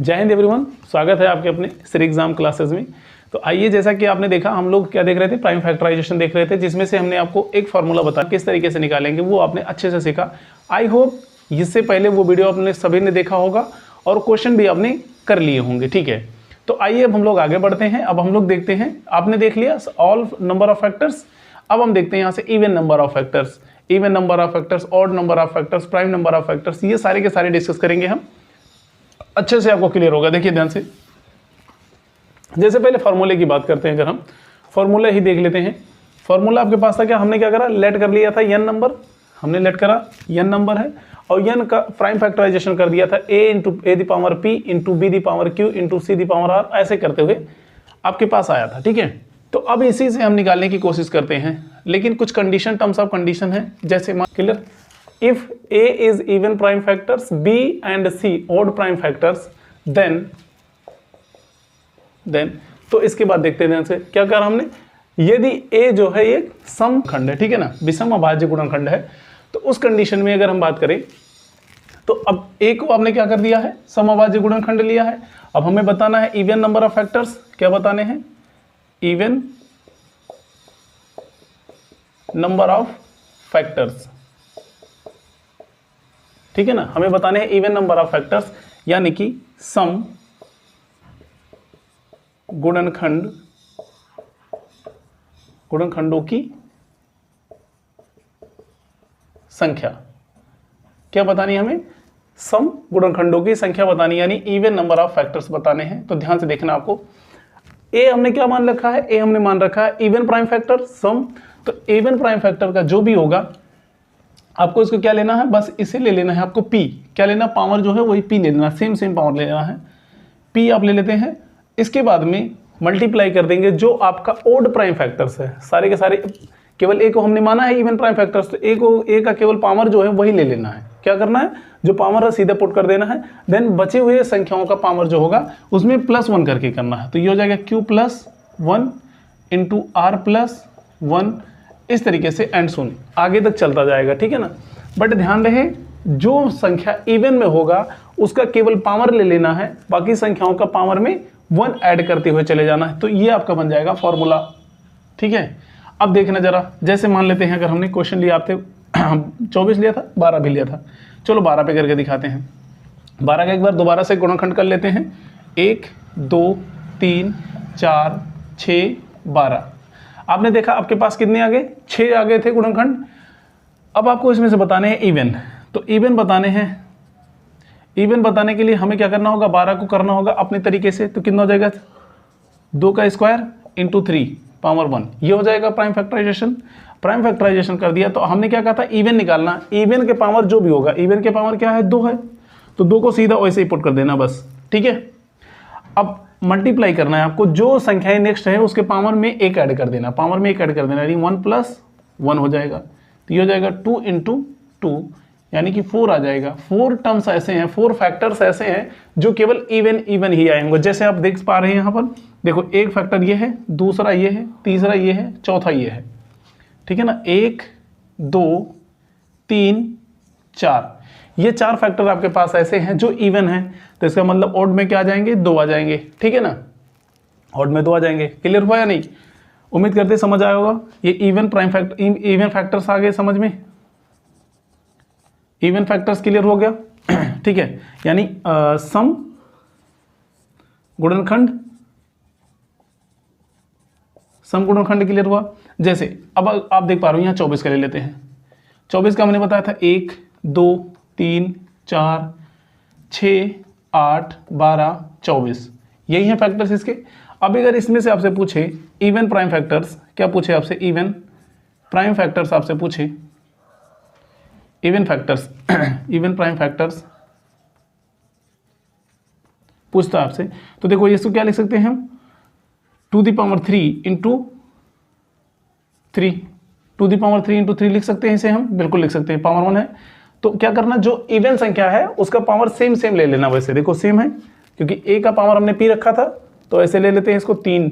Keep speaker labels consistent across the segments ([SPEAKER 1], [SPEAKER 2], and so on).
[SPEAKER 1] जय हिंद एवरीवन, स्वागत है आपके अपने श्री एग्जाम क्लासेस में। तो आइए, जैसा कि आपने देखा, हम लोग क्या देख रहे थे, प्राइम फैक्टराइजेशन देख रहे थे, जिसमें से हमने आपको एक फार्मूला बताया किस तरीके से निकालेंगे, वो आपने अच्छे से सीखा। आई होप इससे पहले वो वीडियो आपने सभी ने देखा होगा और क्वेश्चन भी आपने कर लिए होंगे। ठीक है, तो आइए अब हम लोग आगे बढ़ते हैं। अब हम लोग देखते हैं, आपने देख लिया ऑल नंबर ऑफ फैक्टर्स। अब हम देखते हैं यहाँ से even number of factors, even number of factors, odd number of factors, prime number of factors, ये सारे के सारे डिस्कस करेंगे हम। अच्छे से आपको क्लियर होगा। देखिए ध्यान से, जैसे पहले फार्मूले की बात करते हैं, अगर हम फार्मूला ही देख लेते हैं। फार्मूला आपके पास था क्या, हमने क्या करा, लेट कर लिया था एन नंबर, हमने लेट करा एन नंबर है और एन का प्राइम फैक्टराइजेशन कर दिया था a into a the power p into b the power q into c the power r, ऐसे करते हुए आपके पास आया था। ठीक है, तो अब इसी से हम निकालने की कोशिश करते हैं, लेकिन कुछ कंडीशन, टर्म्स ऑफ कंडीशन है। जैसे clear, if a is even prime factors, b and c odd prime factors, then तो इसके बाद देखते हैं से क्या करा हमने, यदि a जो है ये सम खंड है, ठीक है ना, विषम अभाज्य गुणनखंड है, तो उस कंडीशन में अगर हम बात करें तो अब a को आपने क्या कर दिया है, सम अभाज्य गुणनखंड लिया है। अब हमें बताना है इवन नंबर ऑफ फैक्टर्स, क्या बताने हैं, इवन नंबर ऑफ फैक्टर्स, ठीक है ना, हमें बताने हैं इवन नंबर ऑफ फैक्टर्स, यानी कि सम गुणनखंडों की संख्या। क्या बतानी है हमें, सम गुणनखंडों की संख्या बतानी, यानी इवन नंबर ऑफ फैक्टर्स बताने हैं। तो ध्यान से देखना आपको, ए हमने क्या मान रखा है, ए हमने मान रखा है इवन प्राइम फैक्टर सम। तो इवन प्राइम फैक्टर का जो भी होगा, आपको इसको क्या लेना है, बस इसे ले लेना है आपको p, क्या लेना, पावर जो है वही p ले लेना, सेम पावर ले लेना है, p आप ले लेते हैं। इसके बाद में मल्टीप्लाई कर देंगे जो आपका ओड प्राइम फैक्टर्स है, सारे के सारे, केवल a को हमने माना है इवन प्राइम फैक्टर्स, तो a का केवल पावर जो है वही ले लेना है। क्या करना है, जो पावर है सीधे पुट कर देना है, देन बचे हुए संख्याओं का पावर जो होगा उसमें +1 करके करना है। तो ये हो जाएगा q+1 इंटू r+1, इस तरीके से एंड सुन आगे तक चलता जाएगा। ठीक है ना, बट ध्यान रहे, जो संख्या इवन में होगा उसका केवल पावर ले लेना है, बाकी संख्याओं का पावर में 1 ऐड करते हुए चले जाना है। तो ये आपका बन जाएगा फॉर्मूला। ठीक है, अब देखना जरा, जैसे मान लेते हैं अगर हमने क्वेश्चन लिया, आपसे 24 लिया था, 12 भी लिया था, चलो 12 पे करके दिखाते हैं। 12 का एक बार दोबारा से गुणनखंड कर लेते हैं, 1 2 3 4 6 12। आपने देखा आपके पास कितने आ गए, 6 आ गए थे गुणनखंड। अब आपको इसमें से बताने हैं इवन, तो इवन बताने हैं, इवन बताने के लिए हमें क्या करना होगा, 12 को करना होगा अपने तरीके से। तो कितना हो जाएगा, 2 का स्क्वायर इंटू 3 पावर 1, ये हो जाएगा प्राइम फैक्टराइजेशन। प्राइम फैक्टराइजेशन कर दिया, तो हमने क्या कहा था, इवन निकालना, इवन के पावर जो भी होगा, इवन के पावर क्या है, 2 है, तो 2 को सीधा वैसे ही पुट कर देना बस। ठीक है, अब मल्टीप्लाई करना है आपको, जो संख्याएं नेक्स्ट है उसके पावर में 1 ऐड कर देना, पावर में 1 ऐड कर देना, यानी 1+1 हो जाएगा। तो ये हो जाएगा 2 इंटू 2, यानी कि 4 आ जाएगा। 4 टर्म्स ऐसे हैं, 4 फैक्टर्स ऐसे हैं जो केवल इवन ही आएंगे। जैसे आप देख पा रहे हैं यहाँ पर, देखो एक फैक्टर ये है, दूसरा ये है, तीसरा ये है, चौथा ये है। ठीक है ना, 1 2 3 4, ये 4 फैक्टर आपके पास ऐसे हैं जो इवन हैं। तो इसका मतलब ऑड में क्या आ जाएंगे, 2 आ जाएंगे। ठीक है ना, ऑड में 2 आ जाएंगे। क्लियर हुआ या नहीं, उम्मीद करते समझ आया होगा। ये इवन फैक्टर्स आ गए समझ में, इवन फैक्टर्स क्लियर हो गया। ठीक है, यानी सम गुणनखंड क्लियर हुआ। जैसे अब आप देख पा रहे हो, यहाँ 24 का ले लेते हैं। 24 का हमने बताया था 1 2 3 4 6 8 12 24, यही है फैक्टर्स इसके। अब अगर इसमें से आपसे पूछे इवन प्राइम फैक्टर्स, क्या पूछे आपसे, इवन प्राइम फैक्टर्स आपसे पूछे, even factors even prime factors पूछता है आपसे, तो देखो इसको क्या लिख सकते हैं हम, 2 the power 3 into 3, 2 the power 3 into 3 लिख सकते हैं इसे हम, बिल्कुल लिख सकते हैं, पावर 1 है। तो क्या करना, जो इवन संख्या है उसका पावर सेम ले लेना। वैसे देखो सेम है, क्योंकि a का पावर हमने p रखा था, तो ऐसे ले लेते हैं इसको 3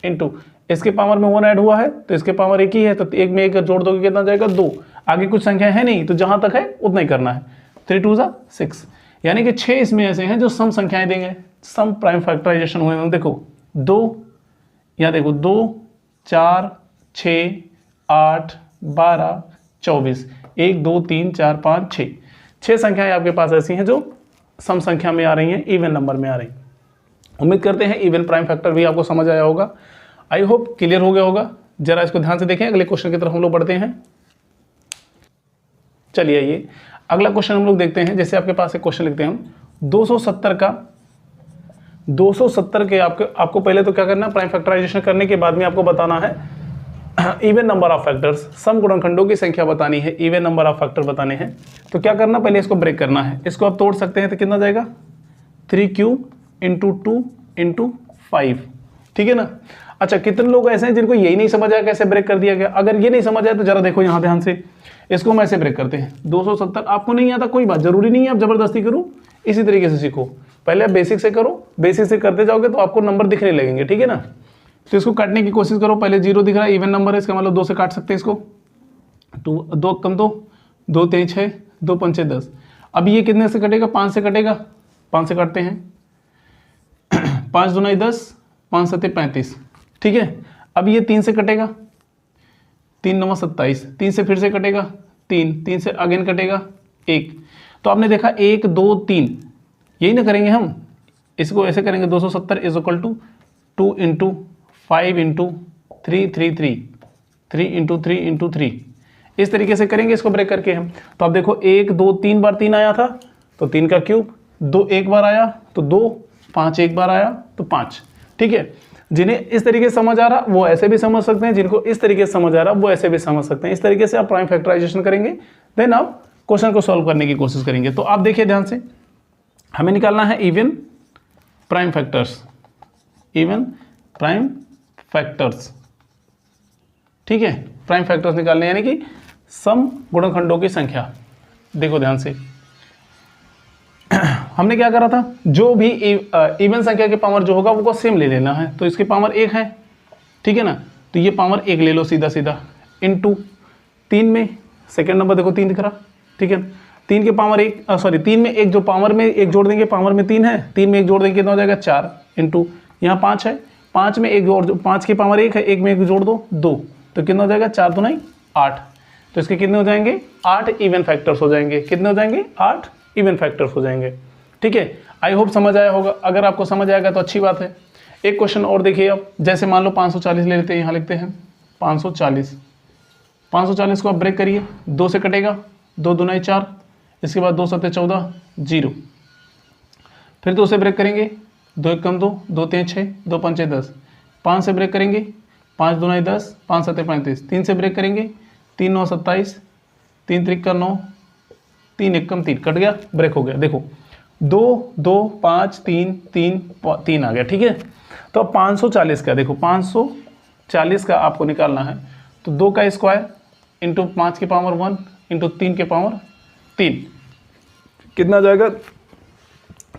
[SPEAKER 1] इंटू, इसके पावर में 1 ऐड हुआ है तो इसके पावर 1 ही है, तो 1 में 1 जोड़ दोगे कितना जाएगा, 2। आगे कुछ संख्या है नहीं, तो जहां तक है उतना ही करना है। 3 2 6, यानी कि 6 इसमें ऐसे हैं जो सम संख्याएं देंगे, सम प्राइम फैक्टराइजेशन हुए हैं। देखो 2, यहाँ देखो 2, 4, 6, 8, 12, 24, 1, 2, 3, 4, 5, 6, 6 संख्याएं आपके पास ऐसी हैं जो सम संख्या में आ रही हैं, इवन नंबर में आ रही हैं। उम्मीद करते हैं इवन प्राइम फैक्टर भी आपको समझ आया होगा। आई होप क्लियर हो गया होगा। जरा इसको ध्यान से देखें। अगले क्वेश्चन की तरफ हम लोग बढ़ते हैं। चलिए आइए अगला क्वेश्चन हम लोग देखते हैं। जैसे आपके पास एक क्वेश्चन लिखते हैं हम 270 के आपको पहले तो क्या करना है, प्राइम फैक्टराइजेशन करने के बाद में आपको बताना है इवन नंबर ऑफ फैक्टर्स, सम गुणनखंडों की संख्या बतानी है, इवन नंबर ऑफ फैक्टर बताने हैं। तो क्या करना, पहले इसको ब्रेक करना है। इसको आप तोड़ सकते हैं तो कितना जाएगा 3³ × 2 × 5, ठीक है ना। अच्छा, कितने लोग ऐसे हैं जिनको यही नहीं समझ आया कैसे ब्रेक कर दिया गया। अगर ये नहीं समझ आया तो जरा देखो यहाँ ध्यान से, इसको हम ऐसे ब्रेक करते हैं। 270 आपको नहीं आता कोई बात, जरूरी नहीं है आप जबरदस्ती करो, इसी तरीके से सीखो। पहले आप बेसिक से करो, बेसिक से करते जाओगे तो आपको नंबर दिखने लगेंगे, ठीक है ना। तो इसको काटने की कोशिश करो। पहले 0 दिख रहा है, इवन नंबर है, इसका मतलब 2 से काट सकते हैं इसको। 2 कम 2, 2 3 6, 2 5 10। अब ये कितने से कटेगा, 5 से कटेगा, 5 से काटते हैं। 5 दूना 10, 5 7 35, ठीक है। अब ये 3 से कटेगा, 3 9 27, 3 से फिर से कटेगा 3, 3 से अगेन कटेगा 1। तो आपने देखा 1 2 3, यही ना करेंगे हम। इसको ऐसे करेंगे 270 = 2 × 5 × 3 3 3, 3 × 3 × 3, इस तरीके से करेंगे इसको ब्रेक करके हम। तो आप देखो 1 2 3 बार 3 आया था तो 3 का क्यूब, 2 एक बार आया तो 2, 5 एक बार आया तो 5, ठीक है। जिन्हें इस तरीके से समझ आ रहा वो ऐसे भी समझ सकते हैं, जिनको इस तरीके से समझ आ रहा वो ऐसे भी समझ सकते हैं। इस तरीके से आप प्राइम फैक्टराइजेशन करेंगे, देन आप क्वेश्चन को सॉल्व करने की कोशिश करेंगे। तो आप देखिए ध्यान से, हमें निकालना है even prime factors, even prime factors, ठीक है। प्राइम फैक्टर्स निकालने यानी कि सम गुणनखंडों की संख्या। देखो ध्यान से, हमने क्या करा था, जो भी इवन संख्या के पावर जो होगा वो सेम ले लेना है। तो इसके पावर 1 है, ठीक है ना, तो ये पावर 1 ले लो सीधा सीधा, इनटू 3 में सेकंड नंबर देखो 3 दिख रहा, ठीक है। 3 के पावर 1 सॉरी 3 में 1 जो पावर में 1 जोड़ देंगे, पावर में 3 है, 3 में 1 जोड़ देंगे कितना हो जाएगा 4, इंटू यहाँ 5 है, 5 में 1 जोड़, 5 की पावर 1 है, 1 में 1 जोड़ दो 2, तो कितना हो जाएगा 4 2 9 8। तो इसके कितने हो जाएंगे 8 इवन फैक्टर्स हो जाएंगे। कितने हो जाएंगे 8 इवन फैक्टर्स हो जाएंगे, ठीक है। आई होप समझ आया होगा। अगर आपको समझ आएगा तो अच्छी बात है। एक क्वेश्चन और देखिए आप, जैसे मान लो 540 ले लेते हैं, यहाँ लिखते हैं 540 को आप ब्रेक करिए, 2 से कटेगा, 2 दूना 4, इसके बाद 2 7 14 0, फिर 2 से ब्रेक करेंगे, 2 1 कम 2, 2 3 6, 2 5 10, 5 से ब्रेक करेंगे, 5 दूना 10, 5 7 35, 3 से ब्रेक करेंगे, 3 9 27, 3 3 9, 3 1 कम 3, कट गया, ब्रेक हो गया। देखो 2 2 5 3 3 3 आ गया, ठीक है। तो अब 540 का देखो, 540 का आपको निकालना है, तो 2 का स्क्वायर इंटू 5 के पावर 1 इंटू 3 के पावर 3, कितना जाएगा,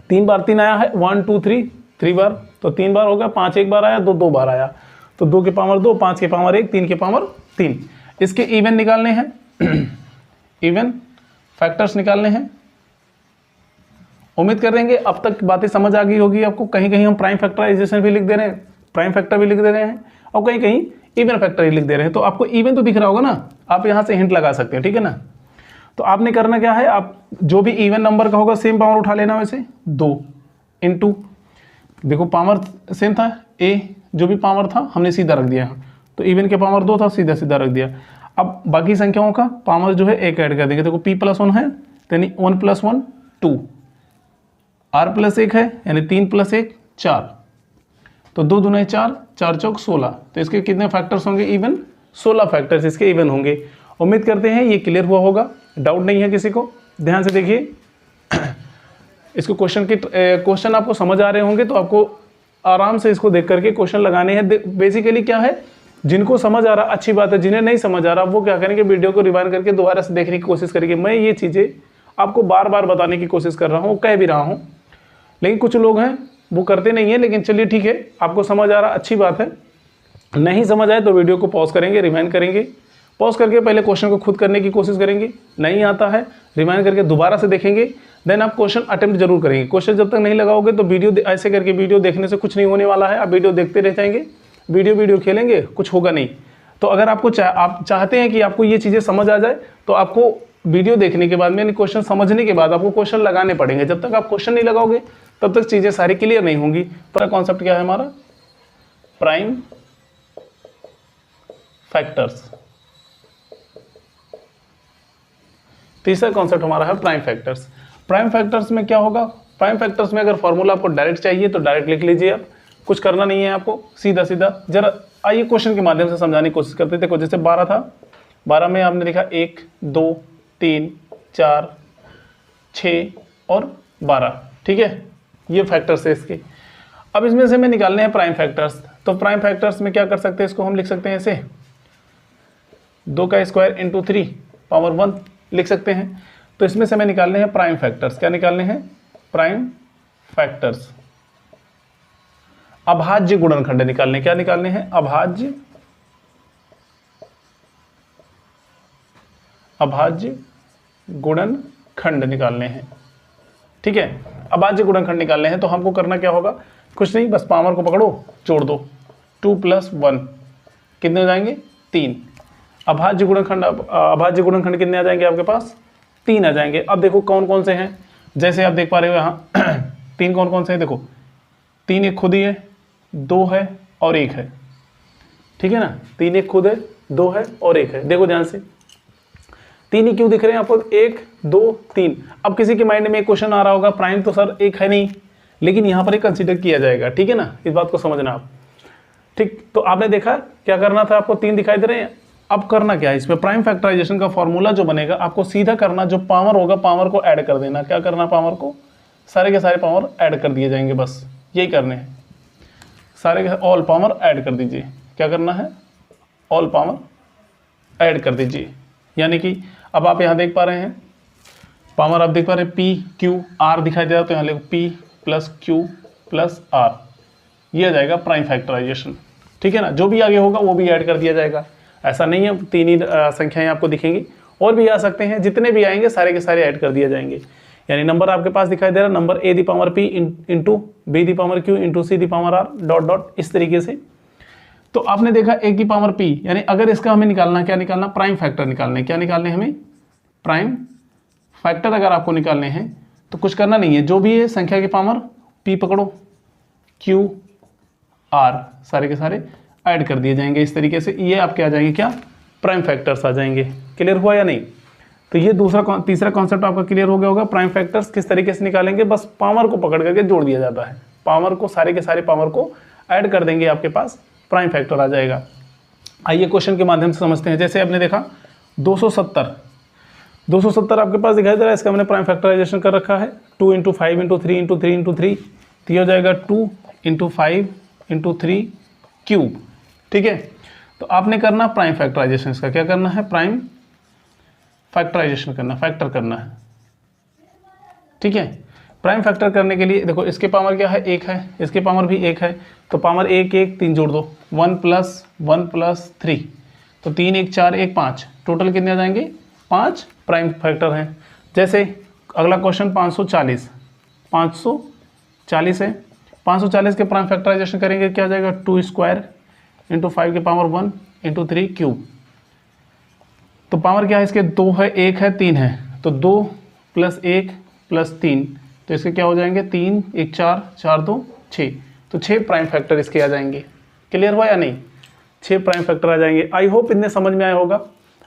[SPEAKER 1] 3 बार 3 आया है, 1 2 3 3 बार, तो 3 बार हो गया, 5 एक बार आया, 2 2 बार आया, तो 2 के पावर 2, 5 के पावर 1, 3 के पावर 3। इसके इवन निकालने हैं, इवन फैक्टर्स निकालने हैं। उम्मीद करेंगे अब तक बातें समझ आ गई होगी आपको। कहीं कहीं हम प्राइम फैक्टराइजेशन भी लिख दे रहे हैं, प्राइम फैक्टर भी लिख दे रहे हैं, और कहीं कहीं इवन फैक्टर ही लिख दे रहे हैं। तो आपको इवन तो दिख रहा होगा ना, आप यहाँ से हिंट लगा सकते हैं, ठीक है ना। तो आपने करना क्या है, आप जो भी इवन नंबर का होगा सेम पावर उठा लेना, वैसे 2 इंटू, देखो पावर सेम था, ए जो भी पावर था हमने सीधा रख दिया, तो इवन के पावर 2 था, सीधा सीधा रख दिया। अब बाकी संख्याओं का पावर जो है 1 ऐड कर देंगे। देखो p + 1 है, यानी 1 + 1 2, r + 1 है, यानी 3 + 1 4, तो 2 दूना 4, 4 चौक 16। तो इसके कितने फैक्टर्स होंगे इवन, 16 फैक्टर्स इसके इवन होंगे। उम्मीद करते हैं ये क्लियर हुआ होगा, डाउट नहीं है किसी को। ध्यान से देखिए, इसको क्वेश्चन आपको समझ आ रहे होंगे, तो आपको आराम से इसको देख करके क्वेश्चन लगाने हैं। बेसिकली क्या है, जिनको समझ आ रहा अच्छी बात है, जिन्हें नहीं समझ आ रहा वो क्या करेंगे, वीडियो को रिवाइंड करके दोबारा से देखने की कोशिश करेंगे। मैं ये चीज़ें आपको बार बार बताने की कोशिश कर रहा हूँ, कह भी रहा हूँ, लेकिन कुछ लोग हैं वो करते नहीं है। लेकिन चलिए ठीक है, आपको समझ आ रहा अच्छी बात है। नहीं समझ आए तो वीडियो को पॉज करेंगे, रिवाइंड करेंगे, पॉज करके पहले क्वेश्चन को खुद करने की कोशिश करेंगे। नहीं आता है, रिवाइंड करके दोबारा से देखेंगे, देन आप क्वेश्चन अटेम्प्ट जरूर करेंगे। क्वेश्चन जब तक नहीं लगाओगे तो वीडियो ऐसे करके वीडियो देखने से कुछ नहीं होने वाला है। आप वीडियो देखते रह जाएंगे, वीडियो खेलेंगे, कुछ होगा नहीं। तो अगर आपको आप चाहते हैं कि आपको ये चीज़ें समझ आ जाए तो आपको वीडियो देखने के बाद में क्वेश्चन समझने के बाद आपको क्वेश्चन लगाने पड़ेंगे। जब तक आप क्वेश्चन नहीं लगाओगे तब तक चीज़ें सारी क्लियर नहीं होंगी। पहला कॉन्सेप्ट क्या है हमारा? Prime factors. तीसरा कॉन्सेप्ट हमारा है प्राइम फैक्टर्स। प्राइम फैक्टर्स में क्या होगा? प्राइम फैक्टर्स में अगर फॉर्मूला आपको डायरेक्ट चाहिए तो डायरेक्ट लिख लीजिए, आप कुछ करना नहीं है आपको, सीधा सीधा। जरा आइए क्वेश्चन के माध्यम से समझाने की कोशिश करते थे। जैसे 12 था, 12 में आपने लिखा 1 2 3 4 6 और 12, ठीक है, ये फैक्टर्स है इसके। अब इसमें से हमें निकालने हैं प्राइम फैक्टर्स। तो प्राइम फैक्टर्स में क्या कर सकते हैं, इसको हम लिख सकते हैं ऐसे 2 का स्क्वायर इंटू 3 पावर 1 लिख सकते हैं। तो इसमें से हमें निकालने हैं प्राइम फैक्टर्स। क्या निकालने हैं? Prime factors. अभाज्य गुणनखंड निकालने, क्या निकालने हैं? अभाज्य गुणनखंड निकालने हैं, ठीक है। अभाज्य गुणनखंड निकालने हैं तो हमको करना क्या होगा? कुछ नहीं, बस पावर को पकड़ो, जोड़ दो। 2 + 1 कितने हो जाएंगे? 3। अभाज्य गुणनखंड कितने आ जाएंगे आपके पास? 3 आ जाएंगे। अब देखो कौन कौन से हैं, जैसे आप देख पा रहे हो यहाँ 3 कौन कौन से हैं, देखो 3 एक खुद ही है, 2 है और 1 है, ठीक है ना। 3 एक खुद है, 2 है और 1 है। देखो ध्यान से 3 ही क्यों दिख रहे हैं आपको? 1 2 3। अब किसी के माइंड में एक क्वेश्चन आ रहा होगा, प्राइम तो सर 1 है नहीं, लेकिन यहाँ पर एक कंसीडर किया जाएगा, ठीक है ना। इस बात को समझना आप, ठीक। तो आपने देखा क्या करना था आपको? 3 दिखाई दे रहे हैं। अब करना क्या है इसमें? प्राइम फैक्टराइजेशन का फॉर्मूला जो बनेगा आपको सीधा करना, जो पावर होगा पावर को ऐड कर देना। क्या करना? पावर को, सारे के सारे पावर ऐड कर दिए जाएंगे, बस यही करने हैं। सारे के ऑल पावर ऐड कर दीजिए। क्या करना है? ऑल पावर ऐड कर दीजिए। यानी कि अब आप यहाँ देख पा रहे हैं पावर, आप देख पा रहे हैं P Q R दिखाई दे रहा, तो यहाँ लिखो P + Q + R, ये आ जाएगा प्राइम फैक्टराइजेशन, ठीक है ना। जो भी आगे होगा वो भी ऐड कर दिया जाएगा। ऐसा नहीं है 3 ही संख्याएं आपको दिखेंगी, और भी आ सकते हैं, जितने भी आएंगे सारे के सारे ऐड कर दिए जाएंगे। यानी नंबर आपके पास दिखाई दे रहा है, number A⁻P into B⁻Q into C⁻R dot dot, इस तरीके से। तो आपने देखा A⁻P, यानी अगर इसका हमें निकालना, क्या निकालना? प्राइम फैक्टर निकालने। क्या निकालने हमें? प्राइम फैक्टर अगर आपको निकालने हैं तो कुछ करना नहीं है, जो भी है संख्या के पावर P पकड़ो, Q R सारे के सारे ऐड कर दिए जाएंगे इस तरीके से। ये आपके आ जाएंगे क्या? प्राइम फैक्टर्स आ जाएंगे। क्लियर हुआ या नहीं? तो ये तीसरा कॉन्सेप्ट आपका क्लियर हो गया होगा। प्राइम फैक्टर्स किस तरीके से निकालेंगे? बस पावर को पकड़ करके जोड़ दिया जाता है, पावर को, सारे के सारे पावर को ऐड कर देंगे, आपके पास प्राइम फैक्टर आ जाएगा। आइए क्वेश्चन के माध्यम से समझते हैं। जैसे आपने देखा 270 आपके पास दिखाई दे रहा है, इसका मैंने प्राइम फैक्टराइजेशन कर रखा है। 2 × 5 × 3 × 3 × 3, तो ये हो जाएगा 2 × 5 × 3 क्यूब, ठीक है। तो आपने करना प्राइम फैक्टराइजेशन, इसका क्या करना है? प्राइम फैक्टराइजेशन करना, फैक्टर करना है, ठीक है। प्राइम फैक्टर करने के लिए देखो इसके पावर क्या है? 1 है, इसके पावर भी 1 है, तो पावर 1 1 3 जोड़ दो, 1 + 1 + 3, तो 3 1 4 1 5, टोटल कितने आ जाएंगे? 5 प्राइम फैक्टर हैं। जैसे अगला क्वेश्चन 540 है, 540 के प्राइम फैक्टराइजेशन करेंगे, क्या आ जाएगा? 2² × 5 के पावर 1 × 3 क्यूब। तो पावर क्या है इसके? 2 है, 1 है, 3 है, तो 2 + 1 + 3, तो इसके क्या हो जाएंगे? 3 1 4 4 2 6, तो 6 प्राइम फैक्टर इसके आ जाएंगे। क्लियर हुआ या नहीं? 6 प्राइम फैक्टर आ जाएंगे। आई होप इतने समझ में आया होगा।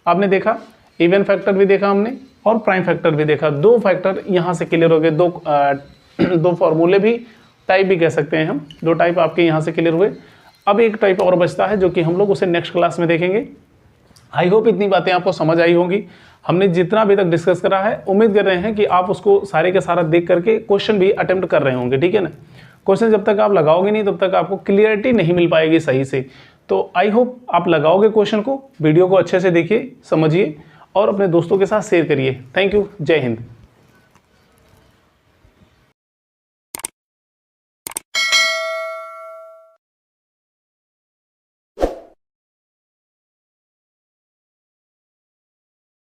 [SPEAKER 1] आपने देखा इवन फैक्टर भी देखा हमने और प्राइम फैक्टर भी देखा, 2 फैक्टर यहाँ से क्लियर हो गए। दो फॉर्मूले भी, टाइप भी कह सकते हैं हम, 2 टाइप आपके यहाँ से क्लियर हुए। अब एक टाइप और बचता है जो कि हम लोग उसे नेक्स्ट क्लास में देखेंगे। आई होप इतनी बातें आपको समझ आई होंगी। हमने जितना अभी तक डिस्कस करा है, उम्मीद कर रहे हैं कि आप उसको सारे का सारा देख करके क्वेश्चन भी अटेम्प्ट कर रहे होंगे, ठीक है ना। क्वेश्चन जब तक आप लगाओगे नहीं तब तक आपको क्लियरिटी नहीं मिल पाएगी सही से। तो आई होप आप लगाओगे क्वेश्चन को, वीडियो को अच्छे से देखिए, समझिए और अपने दोस्तों के साथ शेयर करिए। थैंक यू, जय हिंद।